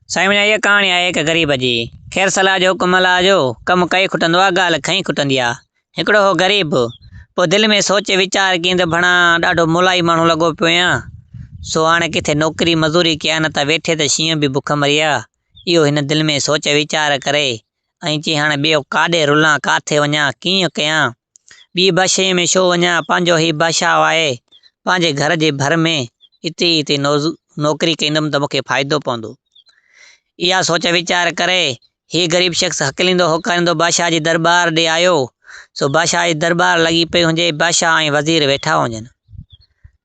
साईं मुंहिंजा इहा कहाणी आहे हिकु ग़रीब जी। ख़ैर सलाह जो हुकुम अलाह जो, कमु कई खुटंदो आहे, ॻाल्हि खई खुटंदी आहे। हिकिड़ो हो ग़रीब, पोइ दिलि में सोचे वीचार कयईं त भणा ॾाढो मुलाई माण्हू लॻो पियो आहियां, सो हाणे किथे नौकिरी मज़ूरी कया न त वेठे त शींहं बि बुख मरी आहे। इहो हिन दिलि में सोचे वीचार करे ऐं चई हाणे ॿियो काॾे रुलां, काथे वञा, कीअं कयां, ॿी बादशाही में छो वञा, पंहिंजो ई बादशाह आहे, पंहिंजे घर जे भर में हिते नौकिरी कंदुमि त मूंखे फ़ाइदो पवंदो। इहा सोच वीचार करे ही ग़रीब शख़्स हकलींदो होकारींदो बादशाह जी दरबार ॾे आयो। सो बादशाह जी दरबार लॻी पई हुजे, बादशाह ऐं वज़ीर वेठा हुजनि।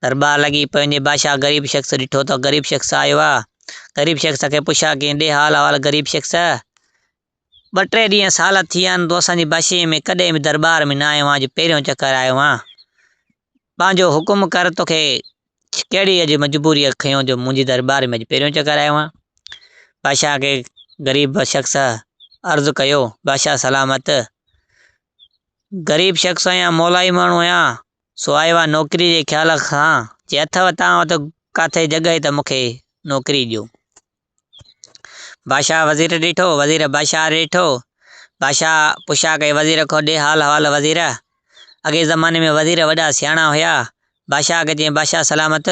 दरबार लॻी पई हुजे, बादशाह ग़रीब शख़्स ॾिठो त ग़रीब शख़्स आयो आहे। ग़रीब शख़्स खे पुछा की ॾे हाल अहिवाल ग़रीब शख़्स, 2-3 ॾींहं साल थी विया आहिनि तो असांजी बादशाही में कॾहिं बि दरबार में न आयो आहियां, अॼु पहिरियों चकर आयो आहियां। पंहिंजो हुकुम कर, तोखे कहिड़ी अॼु मजबूरी खयों जो मुंहिंजी दरबार में अॼु पहिरियों चकर आयो आहियां। बादशाह खे ग़रीब शख़्स अर्ज़ु कयो, बादशाह सलामत, ग़रीब शख़्स आहियां, मौलाई माण्हू आहियां, सो आयो आहे नौकिरी जे ख़्याल सां, जे अथव तव्हां वटि किथे जॻहि त मूंखे नौकिरी ॾियो। बादशाह वज़ीर ॾिठो, वज़ीर बादशाह ॾिठो। बादशाह पुछा कई वज़ीर खां, ॾे हाल अहिवाल वज़ीर। अॻे ज़माने में वज़ीर वॾा सियाणा हुया। बादशाह खे चई बादशाह सलामत,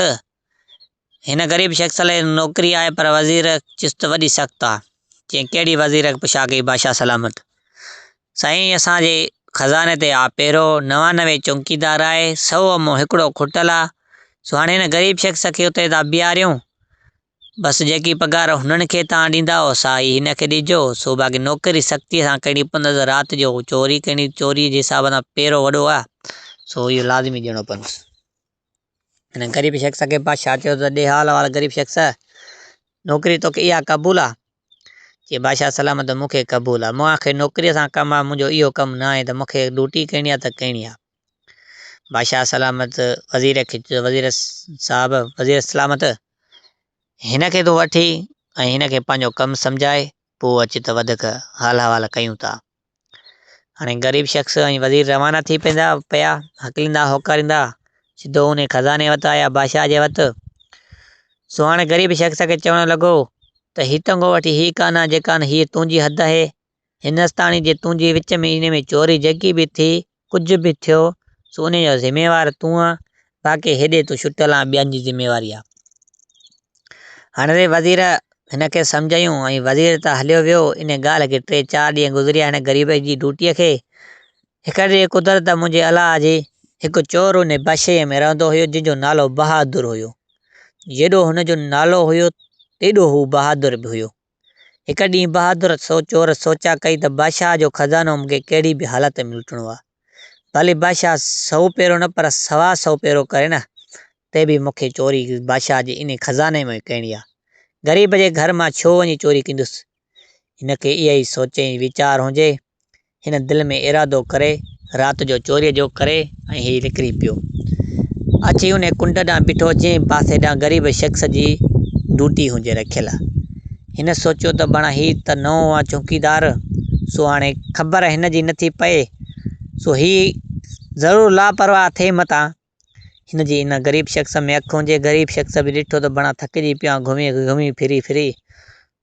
हिन ग़रीब शख़्स लाइ नौकिरी आहे पर वज़ीर चुस्त वॾी सख़्तु आहे। चई कहिड़ी वज़ीर पुछा कई बादशाह सलामत। साईं असांजे ख़ज़ाने ते पहिरियों 99 चौकीदार आहे, 100 मां हिकिड़ो खुटल आहे, सो हाणे हिन ग़रीब शख़्स खे उते था बीहारियूं, बसि जेकी पघार हुननि खे तव्हां ॾींदा सा ई हिन खे ॾिजो। सो बाक़ी नौकिरी सख़्तीअ सां करणी पवंदसि, राति जो चोरी करणी, चोरी जे हिसाब सां पहिरों वॾो आहे, सो इहो लाज़मी ॾियणो पवंदुसि। हिन ग़रीब शख़्स खे बादशाह चयो त ॾे हाल अहिवाल ग़रीब शख़्स, नौकिरी तोखे इहा क़बूल आहे? चई बादशाह सलामत मूंखे क़बूल आहे, मूंखे नौकिरीअ सां कमु आहे, मुंहिंजो इहो कमु न आहे त मूंखे ड्यूटी करणी आहे त करणी आहे। बादशाह सलामत वज़ीर खे चयो, वज़ीर साहब, वज़ीर सलामत, हिन खे तूं वठी ऐं हिन खे पंहिंजो कमु सम्झाए, पोइ अच त वधीक हाल अहिवाल कयूं था। हाणे ग़रीब शख़्स ऐं वज़ीर रवाना थी पिया, हकलींदा होकारींदा सिधो उन ख़ज़ाने वटि आया, बादशाह जे वटि। सो हाणे ग़रीब शख़्स खे चवणु लॻो त हितां खां वठी हीअ कान जेका हीअ तुंहिंजी हद आहे, हिनस्ताणी जे तुंहिंजी विच में इन में चोरी जेकी बि थी, कुझु बि थियो, सो उन जो ज़िम्मेवार तूं आहे, बाक़ी हेॾे तूं छुटल आहे, ॿियनि जी ज़िम्मेवारी आहे। हाणे वज़ीर हिन खे सम्झायूं ऐं वज़ीर त हलियो वियो। इन ॻाल्हि खे 3-4 ॾींहं गुज़रिया हिन ग़रीब जी ड्यूटीअ खे। हिकु ॾींहुं कुदरत मुंहिंजे अलाह जी, हिकु चोर उन बादशाह में रहंदो हुयो, जंहिंजो नालो बहादुर हुयो। जेॾो हुनजो नालो हुयो तेॾो हू बहादुर बि हुयो। हिकु ॾींहुं बहादुर चोर सोचा कई त बादशाह जो ख़ज़ानो मूंखे कहिड़ी बि हालत में लुटणो आहे, भले बादशाह 100 पेरो न पर 125 पेरो करे न, ते बि मूंखे चोरी बादशाह जे इन ख़ज़ाने में करणी आहे। ग़रीब जे घर मां छो वञी चोरी कंदुसि? हिनखे इहा ई सोचे वीचार हुजे। हिन दिलि में इरादो करे राति जो चोरीअ जो करे ऐं हीउ निकिरी पियो। अची उन कुंड ॾांहुं बीठो, जंहिं पासे ॾांहुं ग़रीब शख़्स जी ड्यूटी हुजे रखियल। हिन सोचियो त बणा हीउ त नओं आहे चौकीदार, सो हाणे ख़बर हिन जी नथी पए, सो हीउ ज़रूरु लापरवाह थिए मतां। हिन जी इन ग़रीब शख़्स में अखि हुजे। ग़रीब शख़्स बि ॾिठो त बणा थकिजी पिया, घुमी फिरी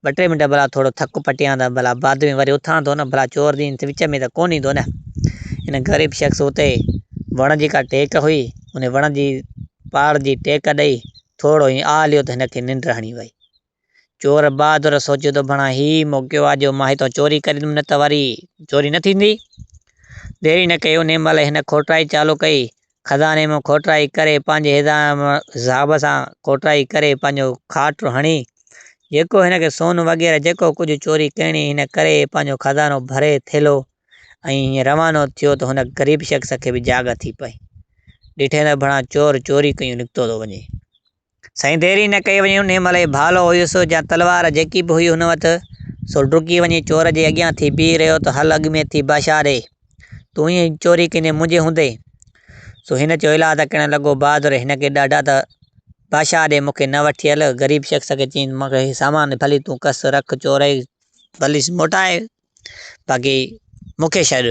2-3 मिंट भला थोरो थकु पटियां त भला बाद में वरी उथां थो न, भला चोर ॾींहुं विच में त कोन ईंदो न। हिन ग़रीब शख़्स उते वण जी का टेक हुई, उन वण जी पाड़ जी टेक ॾेई थोरो ई आलियो त हिनखे निंड हणी वई। चोर बहादुर सोचियो त बणा हीउ मौक़ो आहे जो मां हितां चोरी कंदुमि, न त वरी चोरी न थींदी। देरी न कई, उन महिल हिन खोटाई चालू कई। ख़ज़ाने में खोटाई करे, पंहिंजे हिसाब सां खोटाई करे, पंहिंजो खाटो हणी, जेको हिनखे सोन वग़ैरह जेको कुझु चोरी करणी हिन करे, पंहिंजो ख़ज़ानो भरे थेलो ऐं हीअं रवानो थियो त हुन ग़रीब शख़्स खे बि जाग थी पई। ॾिठे त भणा चोर चोरी कयूं निकितो थो वञे। साईं देरी न कई वञे, उन महिल भालो हुयुसि या तलवार जेकी बि हुई हुन वटि, सो डुकी वञी चोर जे अॻियां थी बीह रहियो त हल अॻ में थी बादशाह ॾे, तूं ईअं चोरी कंदे मुंहिंजे हूंदे। सो हिन चयो इलाह त करणु लॻो बहादुर हिन खे ॾाढा त बादशाह ॾे मूंखे न वठी हल। ग़रीब शख़्स खे चई मूंखे सामान भली तूं कस रख, चोराई भली मोटाए, बाक़ी मूंखे छॾ।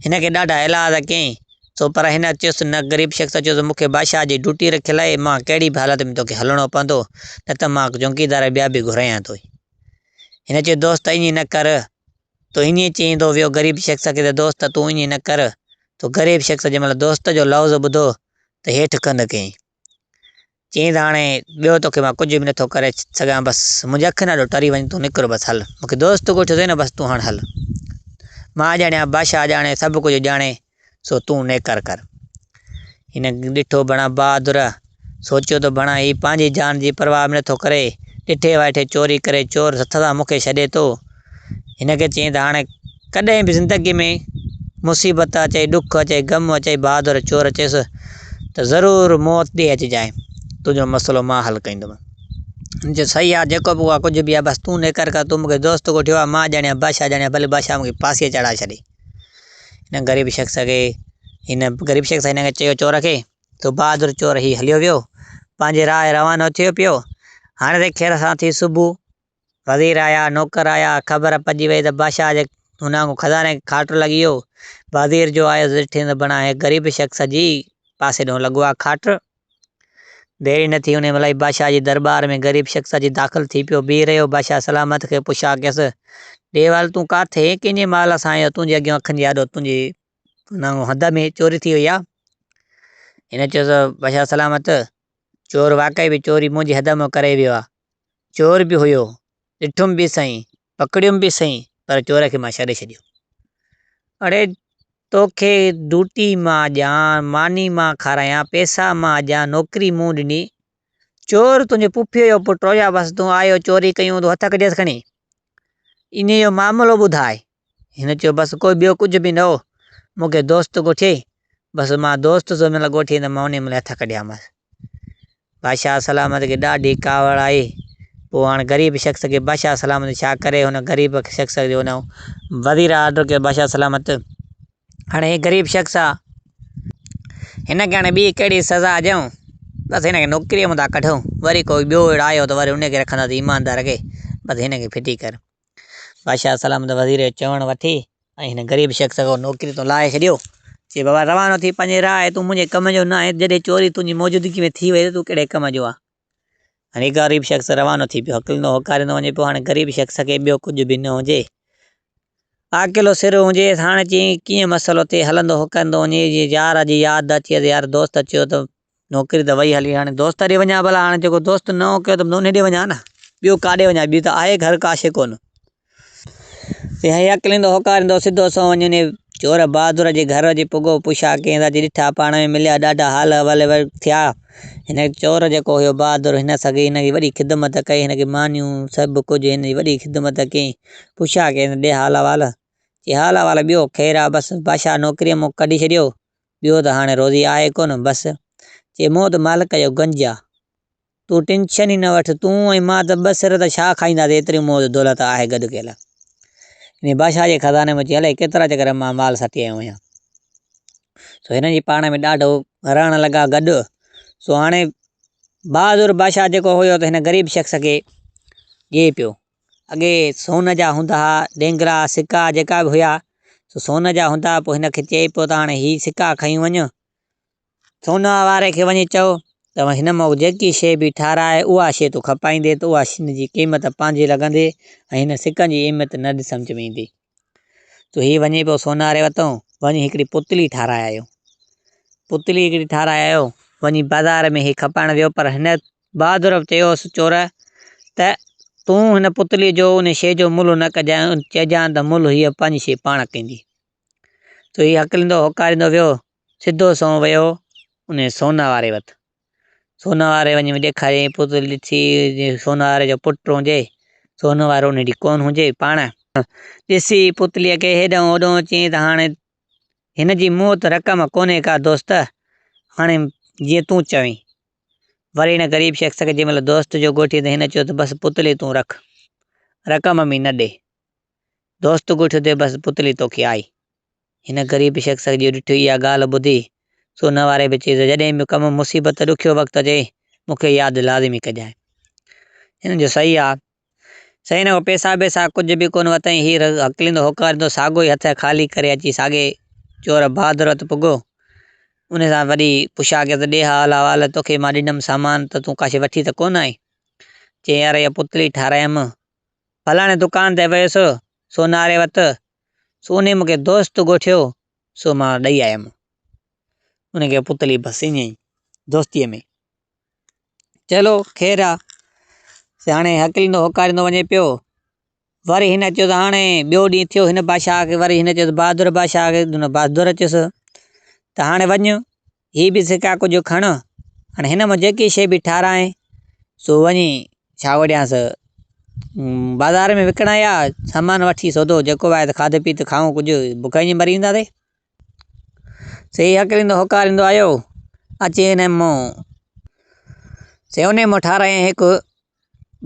हिन खे ॾाढा इलाह त कयईं, सो पर हिन चयुसि न, ग़रीब शख़्स चयुसि मूंखे बादशाह जी ड्यूटी रखियल आहे, मां कहिड़ी बि हालत में तोखे हलणो पवंदो, न त मां चौकीदार ॿिया बि घुरायां थो। हिन चयो दोस्त ईअं न कर, तो ईअं चईंदो वियो ग़रीब शख़्स खे त दोस्त तूं ईअं न कर। तो ग़रीब शख़्स जंहिं महिल दोस्त जो लफ़्ज़ ॿुधो त हेठि कंध कयईं, चईं त हाणे ॿियो तोखे मां कुझु बि नथो करे सघां, बसि मुंहिंजी अखि न ॾिठो टरी वञ, तूं निकिर बसि हल, मूंखे दोस्त ॻोठियो अथई न, बसि तूं हाणे हल, मां ॼाणियां बादशाह ॼाणे सभु कुझु ॼाणे, सो तूं नेकर कर। हिन ॾिठो बणा बहादुर, सोचियो त बणा ही पंहिंजी जान जी परवाह बि नथो करे, ॾिठे वाइठे चोरी करे चोर हथ सां मूंखे छॾे थो। हिनखे चईं त हाणे कॾहिं बि ज़िंदगी में मुसीबत अचे, ॾुख अचे, ग़म अचे, बहादुर चोर अचेसि त ज़रूरु मौत ॾे अचिजांइ, तुंहिंजो मसइलो मां हल कंदुमि। जो सही आहे, जेको बि आहे कुझु बि आहे, बसि तूं नेकर कर, तूं मूंखे दोस्त ॻोठियो आहे, मां ॼाणियां बादशाह ॼाणियां, भले बादशाह मूंखे फांसीअ चढ़ाए छॾे। हिन ग़रीब शख़्स हिनखे चयो चोर खे, तो बहादुर चोर ही हलियो वियो, पंहिंजे राह रवानो थियो पियो। हाणे त खेर सां थी सुबुह, वज़ीर आया, नौकर आया, ख़बर पइजी वई त बादशाह जे हुन खज़ाने खाटो लॻी वियो। वज़ीर जो आयो ॾिठे त बणा ग़रीब शख़्स जी पासे ॾों लॻो आहे खाट। देरी न थी उन महिल ई बादशाह जी दरबार में ग़रीब शख़्स जी दाख़िल थी पियो, बीह रहियो। बादशाह सलामत खे पुछा कयसि, ॾेवाल तूं काथे कंहिंजे माल सां आयो, तुंहिंजे अॻियां अखियुनि जी आॾो तुंहिंजी हद में चोरी थी वई आहे। हिन चयो त बादशाह सलामत, चोर वाक़ई बि चोरी मुंहिंजी हद में करे वियो आहे, चोर बि हुयो, ॾिठुमि बि सही, पकड़ियुमि बि सही, पर चोर खे मां छॾे छॾियो। अड़े तोखे ड्यूटी मां ॾियां, मानी मां खारायां, पैसा मां ॾियां, नौकिरी मूं ॾिनी, चोर तुंहिंजे पुफीअ जो पुटु हो, या बसि तूं आयो चोरी कयूं तूं हथ कढियसि खणी, इन जो मामिलो ॿुधाए। हिन चयो बसि कोई ॿियो कुझु बि न हो, मूंखे दोस्त ॻोठियई, बसि मां दोस्त जो महिल ॻोठी त मां उन महिल हथ कढियामांसि। बादशाह सलामत खे ॾाढी कावड़ आई। पोइ हाणे ग़रीब शख़्स खे बादशाह सलामत छा करे, हुन ग़रीब शख़्स जो हुन वज़ीर ऑडर कयो, बादशाह सलामत हाणे हे ग़रीब शख़्स आहे, हिनखे हाणे ॿी कहिड़ी सज़ा ॾियूं, बसि हिनखे नौकिरीअ मां था कढूं, वरी कोई ॿियो अहिड़ो आयो त वरी हुनखे रखंदासीं ईमानदार खे, बसि हिनखे फिटी कर। बादशाह सलामत वज़ीर जो चवणु वठी ऐं हिन ग़रीब शख़्स खे नौकिरी तो लाहे छॾियो। चई बाबा रवानो थी पंहिंजे राह, तूं मुंहिंजे कम जो न आहे, जॾहिं चोरी तुंहिंजी मौजूदगी में थी वई त तूं कहिड़े कम जो आहे। हाणे ग़रीब शख़्स रवानो थी पियो, हकिलंदो होकारींदो वञे पियो। हाणे ग़रीब शख़्स खे ॿियो कुझु बि न हुजे, अकेलो सिर हुजे, हाणे चई कीअं मसइलो थिए, हलंदो होकंदो वञे, यार जी यादि अचे त यार दोस्त अचियो त नौकिरी त वई हली, हाणे दोस्त ॾे वञा भला, हाणे जेको दोस्त न हो कयो त उन ॾे वञा न, ॿियो काॾे वञा, ॿी त आहे घर काशे कोन। अकिलींदो होकारींदो सिधो सो वञे चोर बहादुर जे घर जे पुॻो, पुछा कयईं त ॾिठा पाण में मिलिया, ॾाढा हाल अहिवाल थिया। हिन चोर जेको हुयो बहादुर, हिन सॻी हिनजी वॾी ख़िदमत कई, हिनखे मानियूं सभु कुझु हिनजी वॾी ख़िदमत कयईं। पुछा कयईं ॾे हाल अहिवाल, चई हाल अहिवाल ॿियो ख़ैरु आहे, बसि बादशाह नौकिरीअ मां कढी छॾियो, ॿियो त हाणे रोज़ी आहे कोन, बसि चई मूं त मालिक जो गंज आहे, तूं टेंशन ई न वठि, तूं ऐं मां त ॿ सिर त छा खाईंदासीं, एतिरी मूं वटि दौलत आहे गॾु कयल। हिन बादशाह जे खज़ाने में चई हले केतिरा चकर मां माल सटी आयो आहियां। सो हिन जी पाण में ॾाढो रहण लॻा गॾु। सो हाणे बहादुर बादशाह जेको हुयो त हिन ग़रीब शख़्स खे ॾिए पियो। अॻे सोन जा हूंदा हुआ ॾेंगरा सिका जेका बि हुआ, सो सोन जा हूंदा, पोइ हिनखे चए पियो त हाणे हीअ सिका खई वञु, सोन वारे खे वञी चओ त हिन मां जेकी शइ बि ठाराए उहा शइ तूं खपाईंदे त उहा शइ जी क़ीमत पंहिंजी लॻंदे, ऐं हिन सिकनि जी अहमियत न सम्झ में ईंदी। तो हीअ वञे पियो सोनारे वरितऊं, वञी हिकिड़ी पुतली ठाराए आयो, पुतली हिकिड़ी ठाराए आयो, वञी बाज़ार में हीअ खपाइण वियो, पर हिन बहादुर चयोसि चोर त तूं हिन पुतली जो उन शइ जो मुल्ह न कजांइ, चइजांइ त मुल्ह हीअ पंहिंजी शइ पाण कंदी। तो हीअ हकिलंदो होकारींदो वियो, सिधो सो वियो उन सोना वारे वटि। सोना वारे वञी ॾेखारियईं पुतली ॾिठी, सोना वारे जो पुटु हुजे, सोन वारो उन ॾींहुं कोन हुजे, पाण ॾिसी पुतलीअ खे हेॾां होॾां चई त हाणे हिन जी मूं वटि रक़म कोन्हे का दोस्त, हाणे जीअं तूं चवीं। वरी हिन ग़रीब शख़्स खे जंहिं महिल दोस्त जो ॻोठी त हिन चयो त बसि पुतली तूं रख, रक़म बि न ॾे, दोस्त ॻोठियो ते बसि पुतली तोखे आई। हिन ग़रीब शख़्स जो ॾिठो इहा ॻाल्हि ॿुधी, सोन वारे बि चई जॾहिं बि कमु मुसीबत ॾुखियो वक़्तु अचे मूंखे यादि लाज़िमी कजांइ। हिन जो सही आहे, सही न, पैसा वैसा कुझु बि कोन वरितईं, हीअ हकिलींदो होकारींदो साॻियो ई हथ ख़ाली करे अची साॻे चोर बहादुर वटि पुॻो। उन सां वरी पुछा कयो त ॾे हाल अहिवाल, तोखे मां ॾिनमि सामान त तूं काशे वठी त कोन आई। चई यार इहा पुतली ठारायमि, फलाणे दुकान ते वियुसि सोनारे वटि, सो उन मूंखे दोस्त ॻोठियो, सो मां ॾेई आयुमि उनखे पुतली। बसि ईअं ई दोस्तीअ में। चलो ख़ैरु आहे, हाणे हकीलींदो होकारींदो वञे पियो। वरी हिन चयो त हाणे ॿियो ॾींहुं थियो, हिन बादशाह खे वरी हिन चयो त बहादुर बादशाह खे, हुन बहादुर चयुसि त हाणे वञु, हीअ बि सिका कुझु खण, हाणे हिन मां जेकी शइ बि ठाराए सो वञी छा वॾियांसि बाज़ार में विकिणा या सामान वठी सौदो जेको आहे त खाधे पीते खाऊं, कुझु बुख जी मरी ईंदासीं। सही हकीलींदो होकारींदो आयो, अची हिन मूं से उन मूं ठारायईं हिकु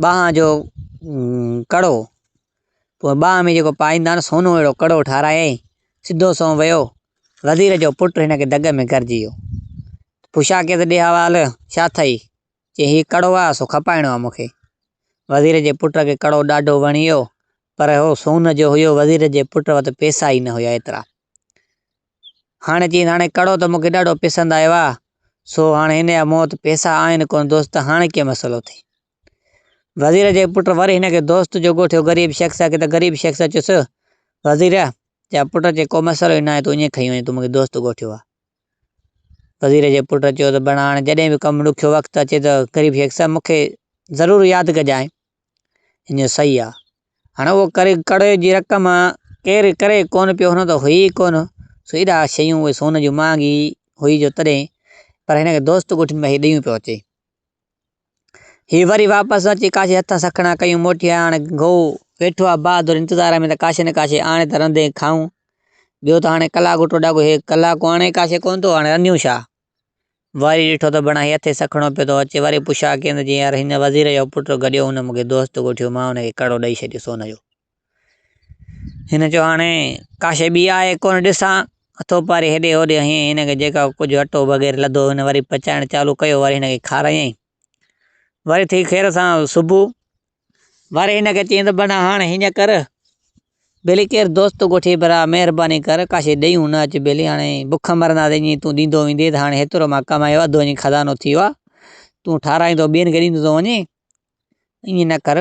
बांह जो कड़ो। पोइ बांह में जेको पाईंदा आहिनि सोनो अहिड़ो कड़ो ठारायईं, सिधो सो वियो। वज़ीर जो पुटु हिनखे दग में गरजी वियो। पुछा खे त ॾे हवाल, छा अथई? चई हीउ कड़ो आहे, सो खपाइणो आहे मूंखे। वज़ीर जे पुट खे कड़ो ॾाढो वणी वियो, पर हो सोन जो हुयो, वज़ीर जे पुट वटि पैसा ई न हुया एतिरा। हाणे चई हाणे कड़ो त मूंखे ॾाढो पसंदि आयो आहे, सो हाणे हिन जा मूं वटि पैसा आहिनि कोन दोस्त, हाणे कीअं मसइलो थिए। वज़ीर जे पुट वरी हिनखे दोस्त जो ॻोठियो ग़रीब शख़्स खे, त ग़रीब शख़्स चयुसि वज़ीर जा पुट जे को मसइलो ई न आहे, तूं ईअं खई वञे, तूं मूंखे दोस्त ॻोठियो आहे। वज़ीर जे पुट चयो त बणा हाणे जॾहिं बि कमु ॾुखियो वक़्तु अचे त ग़रीब शख़्स मूंखे ज़रूरु यादि कजांइ। हीअं सही आहे। हाणे उहो कड़े जी रक़म केरु करे कोन पियो, हुन त हुई कोन, सो एॾा शयूं उहे सोन जूं महांगी हुई जो तॾहिं, पर हिनखे दोस्त ॻोठनि में हीउ ॾेयूं पियो अचे। हीउ वरी वापसि अची काशे हथ सखणा कयूं मोटी, हाणे गो वेठो आहे बहादुर इंतज़ार में त काशे न काशे आणे त रंधे खाऊं। ॿियो त हाणे कलाकु टोॾाको हे कलाकु हाणे काशे कोन थो, हाणे रंधियूं छा। वरी ॾिठो त बणा हथे सखणो पियो थो अचे। वरी पुछा कयनि जीअं यार हिन वज़ीर जो पुटु गॾियो, हुन मूंखे दोस्त ॻोठियो, मां हुनखे कड़ो ॾेई छॾियो सोन जो। हिन चयो हाणे काशे ॿी आहे कोन, ॾिसां हथो पारे हेॾे होॾे हीअं हिनखे जेका कुझु अटो वग़ैरह लधो हिन वरी पचाइणु चालू कयो, वरी हिनखे खारायईं। वरी थी ख़ैर सां सुबुह, वरी हिनखे चयईं त बणा हाणे हीअं कर, बेली केरु दोस्त ॻोठी भला महिरबानी कर, काशे ॾेयूं न अच बेली, हाणे बुख मरंदासीं ईअं तूं ॾींदो वेंदे त हाणे हेतिरो मां कमायो, अधु वञी खज़ानो थी वियो आहे, तूं ठाराईंदो ॿियनि खे ॾींदो थो वञे, ईअं न कर।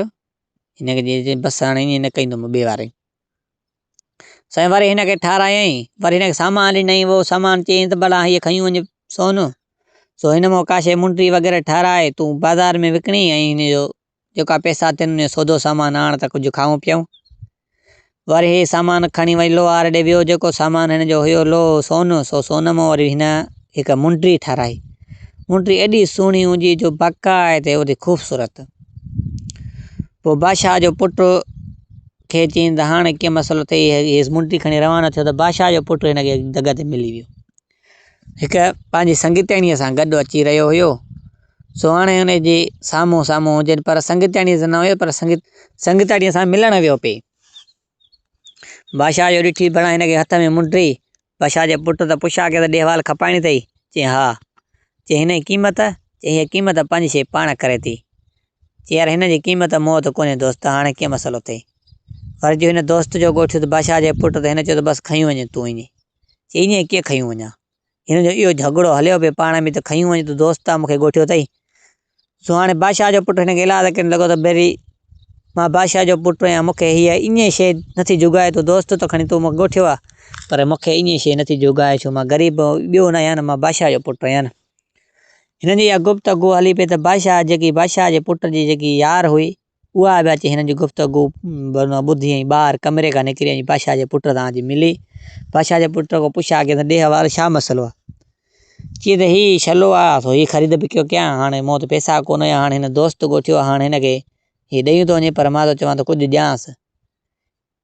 हिनखे बसि हाणे ईअं न कंदुमि ॿिए वारे। साईं वरी हिनखे ठारायईं, वरी हिनखे सामान ॾिनई, उहो सामान चयईं त भला हीअ खयूं वञे सोन, सो हिन मां काशे मुंडी वग़ैरह ठाराए तूं बाज़ार में विकिणी, ऐं हिनजो जेका पैसा थियनि सौदो सामान आण त कुझु खाऊं पीऊं। वरी हे सामान खणी वई लोहार ॾे वियो, जेको सामान हिन जो हुयो लोहो सोन, सो सोन मां वरी हिन हिकु मुंडी ठाराई। मुंडी एॾी सुहिणी हुई जो बाक़ाइदे ओॾी ख़ूबसूरत। पोइ बादशाह जो पुटु खे चयईं त हाणे कीअं मसइलो थिए, हीअ मुंडी खणी रवानो थियो त बादशाह जो पुटु हिनखे जॻह ते मिली वियो। हिकु पंहिंजी संगीताणीअ सां गॾु अची रहियो हुयो, सो हाणे हुनजे साम्हूं साम्हूं हुजनि, पर संगीताणीअ सां न हुयो, पर संगीताणीअ सां मिलणु वियो पिए। बादशाह जो ॾिठी भला हिनखे हथ में मुंडी, बादशाह जे पुटु त पुछा खे त ॾे हवाल खपाइणी अथई? चई हा। चई हिन जी क़ीमत? चई हीअ क़ीमत 5 शइ पाण करे थी। चई यार हिन जी क़ीमत मूं वटि कोन्हे दोस्त, हाणे कीअं मसइलो थिए। वरी जो हिन दोस्त जो ॻोठियो त बादशाह जे पुटु, त हिन चयो त बसि खयूं वञे तूं ईअं। चई ईअं कीअं खयूं वञा, हिन जो इहो झगड़ो हलियो पिए पाण में त खयूं वञे, त दोस्त आहे मूंखे ॻोठियो अथई। सो हाणे बादशाह जो पुटु हिनखे इलाज करणु लॻो त पहिरीं मां बादशाह जो पुटु आहियां, मूंखे हीअ ईअं शइ नथी जुगाए, तूं दोस्त त खणी तूं मूंखे ॻोठियो आहे, पर मूंखे ईअं शइ नथी जुगाए, छो मां ग़रीब ॿियो न आहियां न, मां बादशाह जो पुटु आहियां न। हिन जी इहा गुफ़्तगू हली पई त बादशाह जे पुट जी जेकी यार हुई, उहा बि अची हिन जी गुफ़्तगू ॿुधी, ऐं ॿाहिरि कमरे खां निकिरी ऐं बादशाह जे पुट सां अची मिली। बादशाह जे पुट खां पुछा की ॾे हवाल छा मसइलो आहे। चई त हीउ छलो आहे, सो हीउ ख़रीद विकियो कयां, हाणे मूं वटि पैसा कोन हुया, हाणे हिन दोस्त ॻोठियो आहे, हाणे हिनखे हीउ ॾेई थो वञे, पर मां त चवां त कुझु ॾियांसि।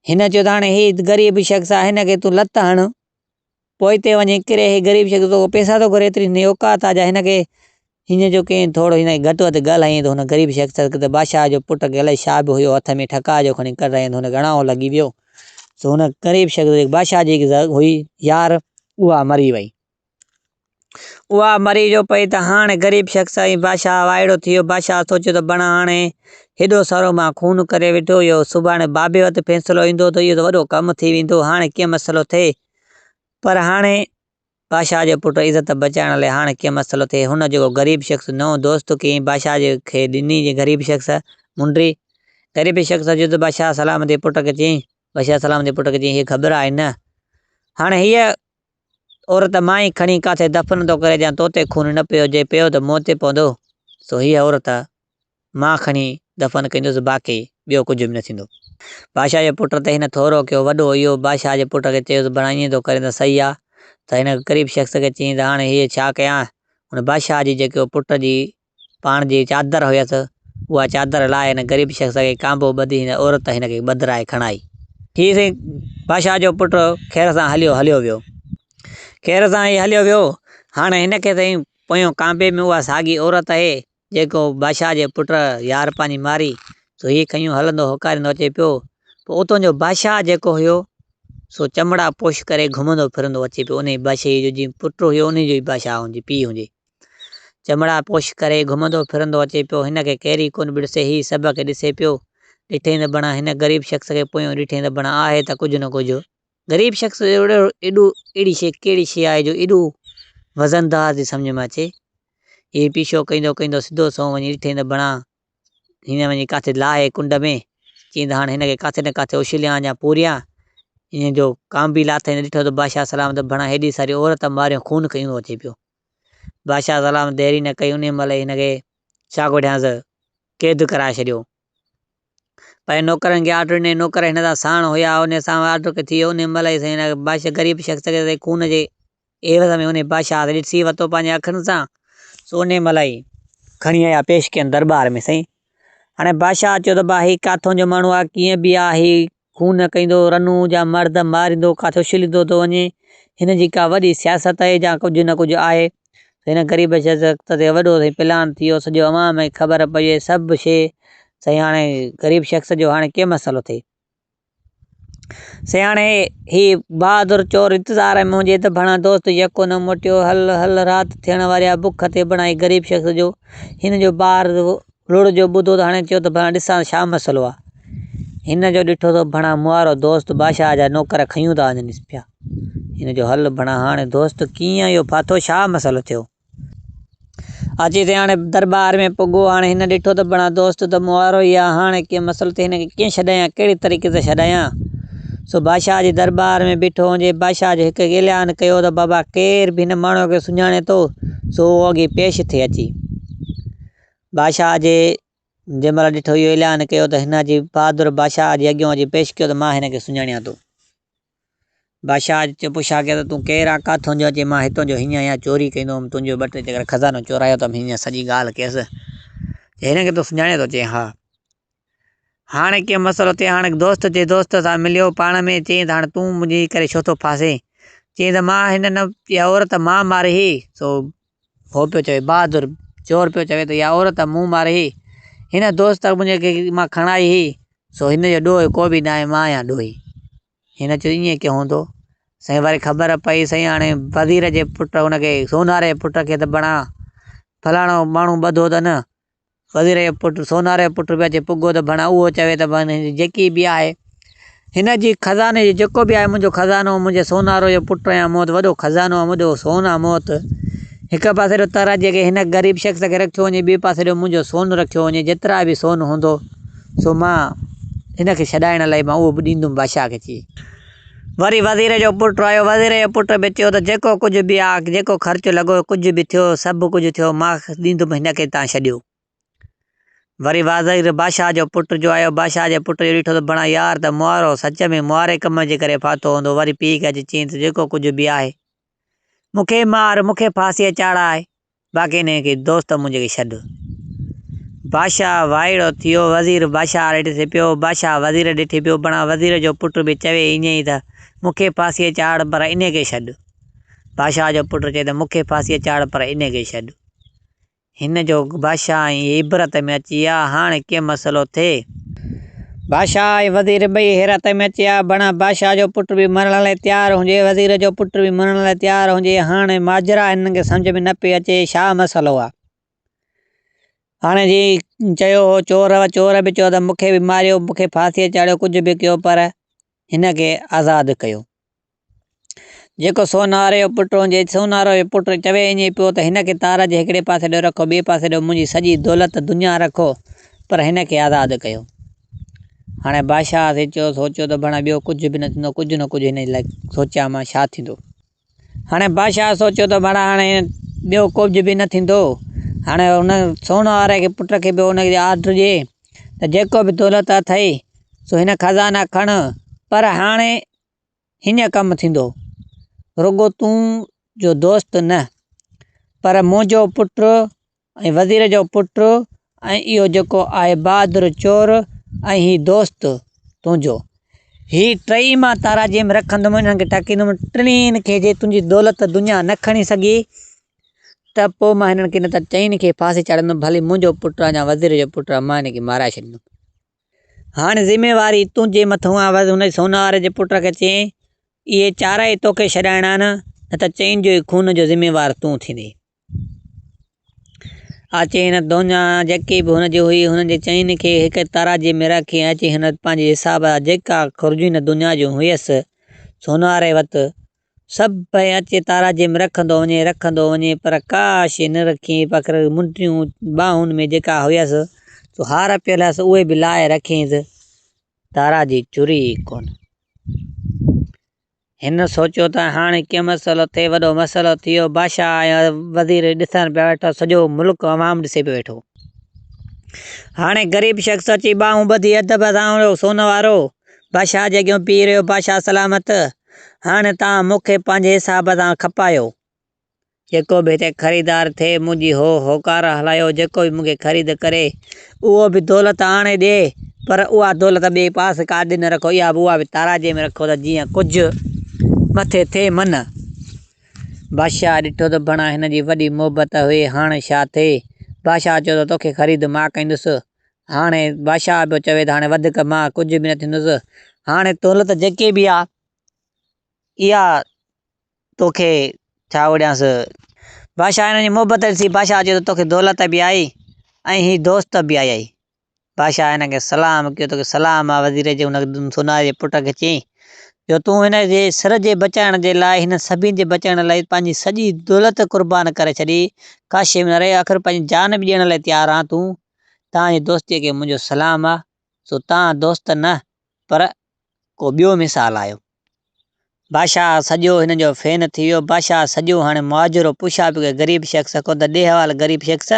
हिन चयो त हाणे हीउ ग़रीब शख़्स आहे, हिनखे तूं लत हण, पोइ हिते वञी किरे, हीउ ग़रीब शख़्स तो पैसा थो घुरे, एतिरी हिनजी औकात आहे, हिनखे हीअं जो कंहिं थोरो हिन घटि वधि ॻाल्हाईं त हुन ग़रीब शख़्स त बादशाह जो पुट खे अलाए छा बि हुयो हथ में ठका जो खणी करे रहिया, हुन घणाओ लॻी वियो। सो हुन ग़रीब शख़्स बादशाह जी हुई यार, उहा मरी वई। उहा मरी जो पई त हाणे ग़रीब शख़्स ऐं बादशाह वाइड़ो थी वियो। बादशाह सोचियो त बणा हाणे हेॾो सारो मां खून करे वेठो, इहो सुभाणे बाबे वटि फ़ैसिलो ईंदो त इहो त वॾो कमु थी वेंदो, हाणे कीअं मसइलो थिए। पर हाणे बादशाह जो पुटु इज़त बचाइण लाइ हाणे कीअं मसइलो थिए, हुन जेको ग़रीब शख़्स नओं दोस्त कयईं बादशाह जे खे ॾिनी, जे ग़रीब शख़्स मुंडी ग़रीब शख़्स जो बादशाह सलाम जे पुट खे चयईं, बादशाह सलाम जे पुट खे चयईं, हीअ ख़बर आहे न हाणे हीअ औरत मां ई खणी किथे दफ़न थो करे ॼा तोते खून न पियो हुजे, पियो त मूं ते पवंदो। सो हीअ औरत मां खणी दफ़न कंदुसि, बाक़ी ॿियो कुझु बि न थींदो। बादशाह जे पुट ते हिन थोरो कयो, वॾो इहो बादशाह जे पुट खे चयोसि भला ईअं थो करे त सही आहे। त हिन ग़रीब शख़्स खे चयईं त हाणे हीअ छा कयां। हुन बादशाह जी जेको पुट जी पाण जी चादर हुयसि, उहा चादर लाहे हिन ग़रीब शख़्स खे कांबो ॿधी हिन औरत हिन खे ॿधराए खणाई। हीअ साईं बादशाह जो पुट ख़ैर सां हलियो वियो। ख़ैर सां ई हलियो वियो। हाणे हिन खे साईं पोयों कांबे में उहा साॻी औरत आहे जेको बादशाह जे पुट यार पंहिंजी मारी। सो हीअ खयूं हलंदो होकारींदो अचे पियो। पोइ उतां जो बादशाह जेको हुयो सो चमड़ा पोश करे घुमंदो फिरंदो अचे पियो। उन बादशाह जो जीअं पुट हुयो उन जो ई बादशाह हुजे पीउ हुजे, चमड़ा पोश करे घुमंदो फिरंदो अचे पियो। हिन खे केरी कोन ॾिसे, ही सभ खे ॾिसे पियो। ॾिठे त बणा हिन ग़रीब शख़्स खे पोयों ॾिठे त बणा आहे त कुझु न कुझु। ग़रीब शख़्स अहिड़ी शइ कहिड़ी शइ आहे जो एॾो वज़नदार थी सम्झ में अचे। हीअ पीछो कंदो सिधो सो वञी ॾिठे त बणा हिन वञी किथे लाहे कुंड में। चईं त हाणे हिन खे किथे न किथे उछलियां या पूरियां। ईअं जो कांबी लाथे ॾिठो त बादशाह सलाम त बणा हेॾी सारी औरत मारियूं, खून खयूं अचे पियो। बादशाह सलाम देरी न कई, उन महिल हिन खे छा ॻोठियांसि क़ैद कराए छॾियो। पर नौकरनि खे ऑर्डर ॾिनई, नौकर हिन सां साण हुया, उन सां ऑर्डर थी वियो। उन महिल ई साईं हिन बादशाह ग़रीब शख़्स खे खून जे एवज़ में उन बादशाह ॾिसी वरितो पंहिंजे अखियुनि सां। सो उन महिल ई खणी आया पेश कयनि दरबार में साईं। हाणे बादशाह चयो त भाउ हीउ किथां जो माण्हू आहे, कीअं बि आहे, हीउ खून कंदो, रनू जा मर्द मारींदो, किथे उछलींदो थो वञे, हिन जी का वॾी सियासत आहे या कुझु न कुझु आहे। हिन ग़रीब शख़्स ते वॾो साईं प्लान थी वियो, सॼो अवाम खे ख़बर पई सभु शइ। साईं हाणे ग़रीब शख़्स जो हाणे कीअं मसइलो थिए। साईं हाणे ही बहादुर चोर इंतज़ार में हुजे त भणा दोस्त यको न मोटियो, हल हल राति थियण वारी आहे, बुख ते बणाई ग़रीब शख़्स जो। हिन जो ॿार रुड़ जो ॿुधो त हाणे चयो त भणा ॾिसां छा मसइलो आहे। हिन जो ॾिठो त भणा मुआरो दोस्त बादशाह जा नौकर खयूं था वञनि पिया। हिन जो हल भणा हाणे दोस्त कीअं इहो फाथो, छा मसइलो थियो। अची ते हाणे दरबार में पुॻो। हाणे हिन ॾिठो त भणा दोस्त त मुआरो ई आहे, हाणे कीअं मसइलो थिए, हिन खे कीअं छॾायां, कहिड़ी तरीक़े सां छॾायां। सो बादशाह जे दरबार में बीठो हुजे। बादशाह जो हिकु ऐलान कयो त बाबा केर बि हिन माण्हूअ खे सुञाणे थो सो अॻे पेश थिए अची। बादशाह जे जंहिं महिल ॾिठो इहो ऐलान कयो त हिन जी बहादुर बादशाह जे अॻियां अची पेश कयो त मां हिन खे सुञाणियां थो। बादशाह जो पुछा कयो त तूं केरु आहे, किथां जो अचे। मां हितां जो हीअं आहियां, चोरी कईंदो हुअमि, तुंहिंजो 2-3 जॻह खज़ानो चोरायो अथमि, हीअं सॼी ॻाल्हि कयसि। हिन खे तूं सुञाणे थो चई हा। हाणे कीअं मसइलो थिए, हाणे दोस्त जे दोस्त सां मिलियो पाण में, चई त हाणे तूं मुंहिंजी करे छो थो फासे। चई त मां हिन न इहा औरत मां मारे ही। सो हो पियो चवे, बहादुर चोर पियो चवे त इहा औरत मूं मारे ही, हिन दोस्त मुंहिंजे खे मां खणाई ही। सो हिन जो ॾोह को बि न आहे, मां आहियां ॾोही। हिन चयो ईअं कीअं हूंदो। साईं वरी ख़बर पई साईं हाणे वज़ीर जे पुट हुनखे सोनारे जे पुट खे त बणा फलाणो माण्हू ॿधो अथनि। वज़ीर जो पुटु सोनारे जो पुटु बि अचे पुॻो त बणा उहो चवे त भई जेकी बि आहे हिन जी खज़ाने जी जेको बि आहे मुंहिंजो खज़ानो, मुंहिंजे सोनारो जो पुटु या मूं वटि वॾो खज़ानो आहे, मुंहिंजो सोन आहे मूं वटि। हिकु पासे ॾो तराजीअ खे हिन ग़रीब शख़्स खे रखियो वञे, ॿिए पासे ॾो मुंहिंजो सोन रखियो वञे, जेतिरा बि सोन हूंदो सो मां हिन खे छॾाइण लाइ मां उहो बि ॾींदुमि बादशाह खे चई। वरी वज़ीर जो पुटु आयो। वज़ीर जो पुट बि चयो त जेको कुझु बि आहे, जेको ख़र्चु लॻो, कुझु बि थियो, सभु कुझु थियो, मां ॾींदुमि, हिन खे तव्हां छॾियो। वरी वज़ीर बादशाह जो पुट जो आयो। बादशाह जे पुट जो ॾिठो त बणा यार त मुआरो सच में मुआरे कम जे करे फाथो हूंदो। वरी पीउ खे अची चई त जेको कुझु बि आहे मूंखे मार, मूंखे फांसीअ चाढ़ाए, बाक़ी हिन खे दोस्त मुंहिंजे खे छॾु। बादशाह वाइड़ो थी वियो। वज़ीर बादशाह ॾिठे पियो, बादशाह वज़ीर ॾिठे पियो। बणा वज़ीर जो पुटु बि चवे ईअं ई त मूंखे फांसीअ चाढ़ पर इन खे छॾु। बादशाह जो पुटु चए त मूंखे फांसीअ चाढ़ पर इन खे छॾु। हिन जो बादशाह ऐं इबरत में अची विया। हाणे कीअं मसइलो थिए। बादशाह ऐं वज़ीर ॿई हैरत में अची विया। बणा बादशाह जो पुटु बि मरण लाइ तयारु हुजे, वज़ीर जो पुटु बि मरण लाइ तयारु हुजे। हाणे माजरा हिननि खे सम्झ में न पई अचे छा मसइलो आहे। हाणे जी चयो चोर बि चयो त मूंखे बि मारियो, मूंखे फांसीअ चाढ़ियो, कुझु बि कयो, पर हिन खे आज़ादु कयो। जेको सोनारे जो पुटु हुजे, सोनारो जो पुटु चवे ईअं पियो त हिन खे तार जे हिकिड़े पासे ॾे रखो, ॿिए पासे ॾे मुंहिंजी सॼी दौलत दुनिया रखो, पर हिन खे आज़ादु कयो। हाणे बादशाह थे चयो सोचियो त भणा ॿियो कुझु बि न थींदो, कुझु न कुझु हिन लाइ सोचिया मां छा थींदो। हाणे बादशाह सोचियो त भणा हाणे ॿियो कुझु बि न थींदो। हाणे हुन सोन वारे खे पुट खे बि हुनखे आर्डर ॾिए त जेको बि दौलत अथई सो हिन खज़ाना खण, पर हाणे हीअं कमु थींदो, रुॻो तूं जो दोस्त न पर मुंहिंजो पुटु ऐं वज़ीर जो पुटु ऐं इहो जेको आहे बहादुर चोर ऐं हीउ दोस्त तुंहिंजो, हीउ टई मां ताराजीअ में रखंदुमि, हिननि खे टकींदुमि। टिनी खे जे तुंहिंजी दौलत दुनिया न खणी सघी त पोइ मां हिननि खे न त चइनि खे फांसी चाढ़ींदुमि, भली मुंहिंजो पुटु आहे या वज़ीर जो पुटु आहे, मां हिन खे माराए छॾींदुमि। हाणे ज़िम्मेवारी तुंहिंजे मथां आहे। हुन सोन वारे जे पुट खे चयईं इहे चारई तोखे छॾाइणा न त चइनि जो खून जो ज़िम्मेवार तूं थींदे। अचे हिन दुनिया जेकी बि हुनजी हुई हुनजे चइनि खे हिकु ताराजी में रखी अची हिन पंहिंजे हिसाब जा जेका ख़ुर्जूं हिन दुनिया जूं हुयसि सोन वारे वटि सभु अचे ताराजी में रखंदो वञे, पर काश न रखी पकर मुंडियूं ॿाहुनि में जेका हुयसि सो हार पियल हुअसि उहे बि लाहे रखीसि, ताराजी चुरी कोन। हिन सोचियो त हाणे कीअं मसइलो थिए, वॾो मसइलो थी वियो। बादशाह ऐं वज़ीर ॾिसण पिया वेठा, सॼो मुल्क अवाम ॾिसे पियो वेठो। हाणे ग़रीब शख़्स अची ॿाहूं ॿधी अदब सां सोन वारो बादशाह जे अॻियां पी रहियो, बादशाह सलामत हाणे तव्हां मूंखे पंहिंजे हिसाब सां खपायो, जेको बि हिते ख़रीदार थिए मुंहिंजी होकार हलायो, जेको बि मूंखे ख़रीद करे उहो बि दौलत आणे ॾिए, पर उहा दौलत ॿिए पासे काॾे न रखो, उहा बि ताराजे में रखो त जीअं कुझु मथे थिए मन। बादशाह ॾिठो त भणा हिन जी वॾी मोहबत हुई, हाणे छा थिए। बादशाह चयो त तोखे ख़रीद मां कंदुसि। हाणे बादशाह पियो चवे त हाणे वधीक मां कुझु बि न थींदुसि, हाणे दौलत जेके बि आहे इहा तोखे छा वड़ियांसि। बादशाह हिन जी मोहबत ॾिसी बादशाह चयो त तोखे दौलत बि आई ऐं हीअ दोस्त बि आई। बादशाह हिन खे सलाम कयो, तोखे सलाम आहे वज़ीर जे हुन सोनारे जे पुट खे चयईं जो तूं हिन जे सिर जे बचाइण जे लाइ, हिन सभिनि जे बचाइण लाइ पंहिंजी सॼी दौलत क़ुर्बान करे छॾी, का शइ में न रहे, आख़िर पंहिंजी जान बि ॾियण लाइ तयारु आहे तूं। तव्हांजी दोस्तीअ खे मुंहिंजो सलाम आहे, सो तव्हां दोस्त न पर को ॿियो मिसाल आहियो। बादशाह सॼो हिन जो फैन थी वियो। बादशाह सॼो हाणे मुआजिरो पुछा पियो ग़रीब शख़्स को त ॾे हवाल ग़रीब शख़्स,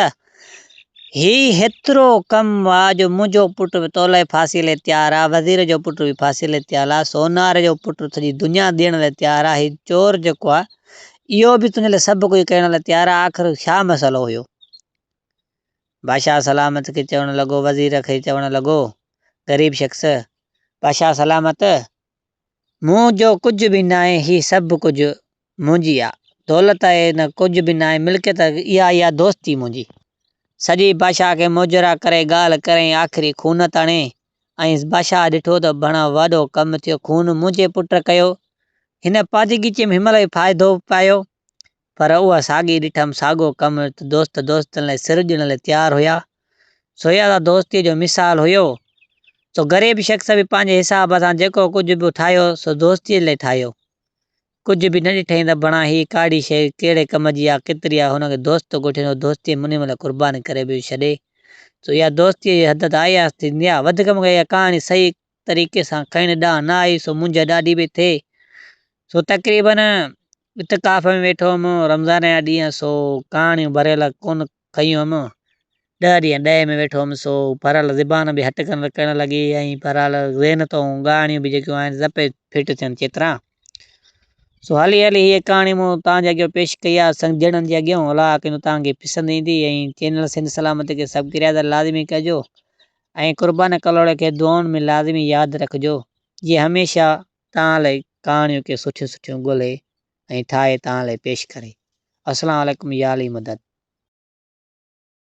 हीउ हेतिरो कमु आहे जो मुंहिंजो पुटु बि तोले फांसी लाइ तयारु आहे, वज़ीर जो पुटु बि फांसी लाइ तयारु आहे, सोनार जो पुटु सॼी दुनिया ॾियण लाइ तयारु आहे, हीउ चोर जेको आहे इहो बि तुंहिंजे लाइ सभु कुझु करण लाइ तयारु आहे, आख़िर छा मसइलो हुयो। बादशाह सलामत खे चवणु लॻो, वज़ीर खे चवणु लॻो, ग़रीब शख़्स बादशाह सलामत मुंहिंजो कुझु बि न आहे, हीउ सभु कुझु मुंहिंजी आहे, दौलत आहे न कुझु बि न आहे, मिल्कियत इहा दोस्ती मुंहिंजी। सॼी बादशाह खे मुजरा करे ॻाल्हि करे आख़िरी खून ताणे ऐं बादशाह ॾिठो त भणा वॾो कमु थियो, खून मुंहिंजे पुट कयो। हिन पाजीगीचीअ में हिनमहिल फ़ाइदो पायो, पर उहा साॻी ॾिठमि साॻियो कमु, दोस्त दोस्तनि लाइ सिर ॾियण लाइ तयारु हुया, सो इहा दोस्तीअ जो मिसाल हुयो। सो ग़रीब शख़्स बि पंहिंजे हिसाब सां जेको कुझु बि ठाहियो सो दोस्तीअ लाइ ठाहियो, कुझु बि न ॾिठईं त भणा हीअ काड़ी शइ कहिड़े कम जी आहे, केतिरी आहे, हुनखे दोस्त ॻोठियो, दोस्ती मुंहिंजे महिल क़ुर्बान करे बि छॾे। सो इहा दोस्तीअ जी हद त आया थींदी आहे, वधीक मूंखे इहा कहाणी सही तरीक़े सां खणणु ॾांहुं न आई, सो मुंझ ॾाढी पई थिए। सो तक़रीबन इतिकाफ़ में वेठो हुअमि, रमज़ान जा ॾींहं, सो कहाणियूं भरियल कोन खयूं हुअमि, 10 ॾींहं 10 में वेठो हुअमि, सो भरियल ज़बान बि हटकण करणु लॻी ऐं भरियल ज़हन तो ॻाणियूं बि जेकियूं आहिनि ज़पे फिट थियनि केतिरा। सो हली हीअ कहाणी मूं तव्हांजे अॻियां पेश कई आहे, सम्झणनि जे अॻियां, अलाह कयूं तव्हांखे पसंदि ईंदी, ऐं चैनल सिंध सलामत खे सब्सक्राइब लाज़मी कजो ऐं क़ुर्बान कलोड़ खे दुआउनि में लाज़मी यादि रखिजो, जीअं हमेशह तव्हां लाइ कहाणियूं के सुठियूं ॻोल्हे ऐं ठाहे तव्हां लाइ पेश करे। अस्सलाम वालेकुम या अली मदद।